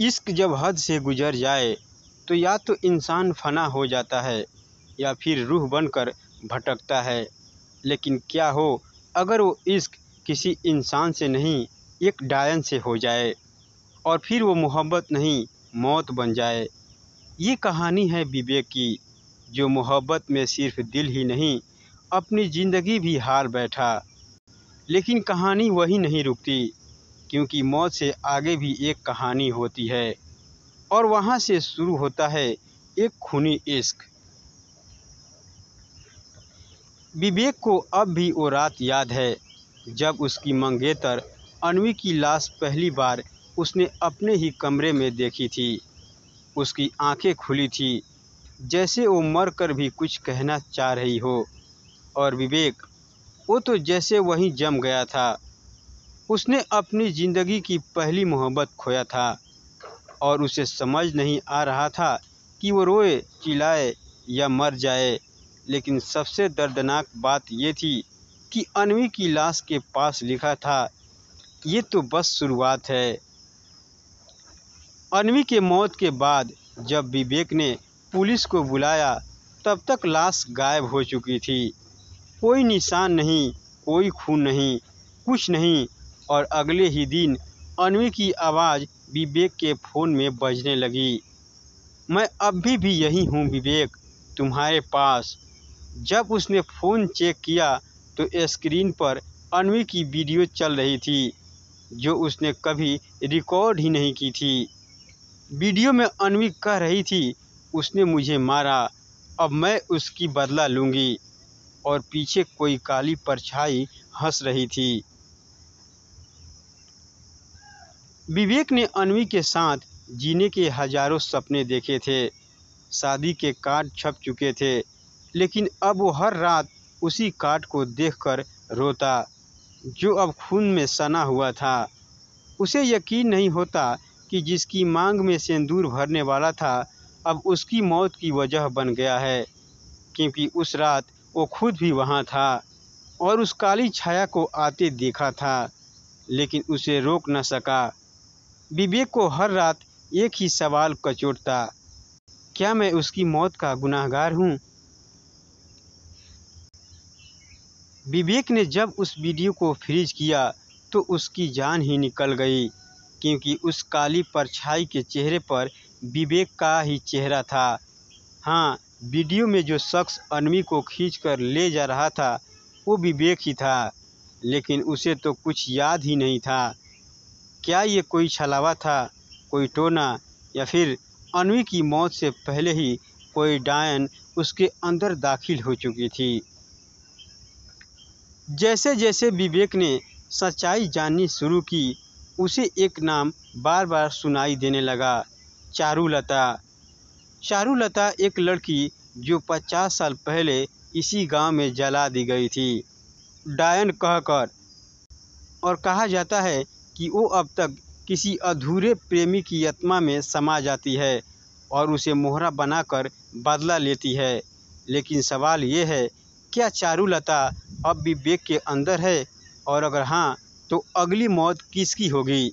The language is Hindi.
इश्क जब हद से गुजर जाए तो या तो इंसान फना हो जाता है या फिर रूह बनकर भटकता है। लेकिन क्या हो अगर वो इश्क किसी इंसान से नहीं, एक डायन से हो जाए और फिर वो मोहब्बत नहीं, मौत बन जाए। ये कहानी है विवेक की, जो मोहब्बत में सिर्फ दिल ही नहीं, अपनी ज़िंदगी भी हार बैठा। लेकिन कहानी वही नहीं रुकती, क्योंकि मौत से आगे भी एक कहानी होती है और वहाँ से शुरू होता है एक खूनी इश्क। विवेक को अब भी वो रात याद है जब उसकी मंगेतर अन्वी की लाश पहली बार उसने अपने ही कमरे में देखी थी। उसकी आंखें खुली थी, जैसे वो मर कर भी कुछ कहना चाह रही हो। और विवेक, वो तो जैसे वहीं जम गया था। उसने अपनी ज़िंदगी की पहली मोहब्बत खोया था और उसे समझ नहीं आ रहा था कि वो रोए, चिल्लाए या मर जाए। लेकिन सबसे दर्दनाक बात ये थी कि अन्वी की लाश के पास लिखा था, ये तो बस शुरुआत है। अन्वी के मौत के बाद जब विवेक ने पुलिस को बुलाया, तब तक लाश गायब हो चुकी थी। कोई निशान नहीं, कोई खून नहीं, कुछ नहीं। और अगले ही दिन अन्वी की आवाज़ विवेक के फ़ोन में बजने लगी, मैं अभी भी यही हूँ विवेक, तुम्हारे पास। जब उसने फ़ोन चेक किया तो स्क्रीन पर अन्वी की वीडियो चल रही थी, जो उसने कभी रिकॉर्ड ही नहीं की थी। वीडियो में अन्वी कह रही थी, उसने मुझे मारा, अब मैं उसकी बदला लूँगी। और पीछे कोई काली परछाई हंस रही थी। विवेक ने अन्वी के साथ जीने के हजारों सपने देखे थे, शादी के कार्ड छप चुके थे, लेकिन अब वो हर रात उसी कार्ड को देखकर रोता, जो अब खून में सना हुआ था। उसे यकीन नहीं होता कि जिसकी मांग में सिंदूर भरने वाला था, अब उसकी मौत की वजह बन गया है, क्योंकि उस रात वो खुद भी वहाँ था और उस काली छाया को आते देखा था, लेकिन उसे रोक न सका। विवेक को हर रात एक ही सवाल कचोटता, क्या मैं उसकी मौत का गुनहगार हूँ? विवेक ने जब उस वीडियो को फ्रीज किया तो उसकी जान ही निकल गई, क्योंकि उस काली परछाई के चेहरे पर विवेक का ही चेहरा था। हाँ, वीडियो में जो शख्स अन्वी को खींचकर ले जा रहा था वो विवेक ही था, लेकिन उसे तो कुछ याद ही नहीं था। क्या ये कोई छलावा था, कोई टोना, या फिर अन्वी की मौत से पहले ही कोई डायन उसके अंदर दाखिल हो चुकी थी? जैसे जैसे विवेक ने सच्चाई जाननी शुरू की, उसे एक नाम बार बार सुनाई देने लगा, चारुलता। चारुलता एक लड़की जो 50 साल पहले इसी गांव में जला दी गई थी, डायन कहकर। और कहा जाता है कि वो अब तक किसी अधूरे प्रेमी की आत्मा में समा जाती है और उसे मोहरा बनाकर बदला लेती है। लेकिन सवाल ये है, क्या चारुलता अब विवेक के अंदर है? और अगर हाँ, तो अगली मौत किसकी होगी?